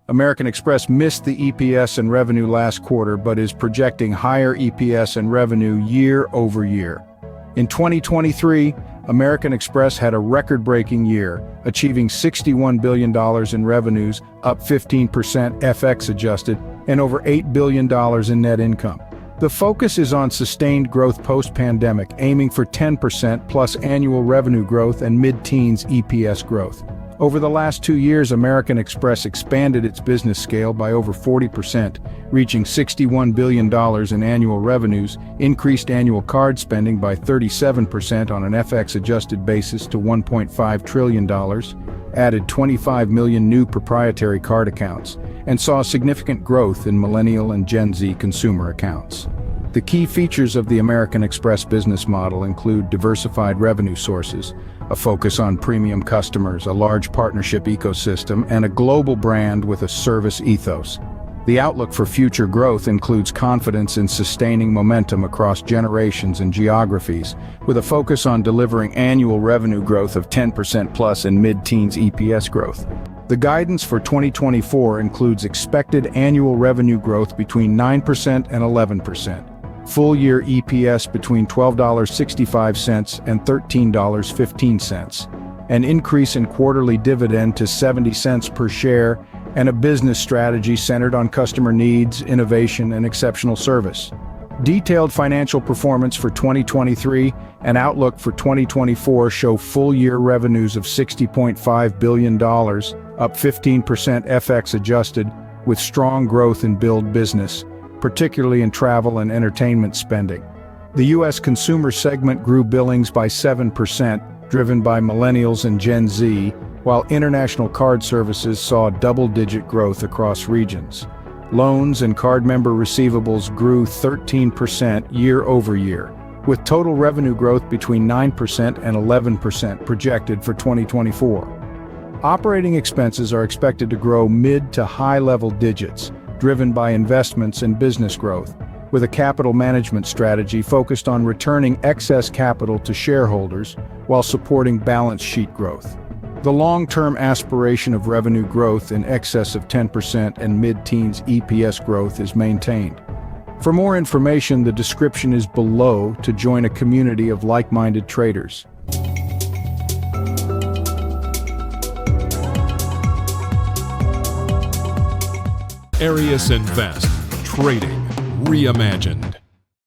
American Express missed the EPS and revenue last quarter but is projecting higher EPS and revenue year over year. In 2023, American Express had a record-breaking year, achieving $61 billion in revenues, up 15% FX adjusted, and over $8 billion in net income. The focus is on sustained growth post-pandemic, aiming for 10% plus annual revenue growth and mid-teens EPS growth. Over the last 2 years, American Express expanded its business scale by over 40%, reaching $61 billion in annual revenues, increased annual card spending by 37% on an FX-adjusted basis to $1.5 trillion, added 25 million new proprietary card accounts, and saw significant growth in Millennial and Gen Z consumer accounts. The key features of the American Express business model include diversified revenue sources, a focus on premium customers, a large partnership ecosystem, and a global brand with a service ethos. The outlook for future growth includes confidence in sustaining momentum across generations and geographies, with a focus on delivering annual revenue growth of 10% plus and mid-teens EPS growth. The guidance for 2024 includes expected annual revenue growth between 9% and 11%. Full-year EPS between $12.65 and $13.15, an increase in quarterly dividend to 70 cents per share, and a business strategy centered on customer needs, innovation, and exceptional service. Detailed financial performance for 2023 and outlook for 2024 show full-year revenues of $60.5 billion, up 15% FX adjusted, with strong growth in billed business, particularly in travel and entertainment spending. The U.S. consumer segment grew billings by 7%, driven by Millennials and Gen Z, while international card services saw double-digit growth across regions. Loans and card member receivables grew 13% year over year, with total revenue growth between 9% and 11% projected for 2024. Operating expenses are expected to grow mid to high-level digits, driven by investments and business growth, with a capital management strategy focused on returning excess capital to shareholders while supporting balance sheet growth. The long-term aspiration of revenue growth in excess of 10% and mid-teens EPS growth is maintained. For more information, the description is below to join a community of like-minded traders. Arieous Invest. Trading reimagined.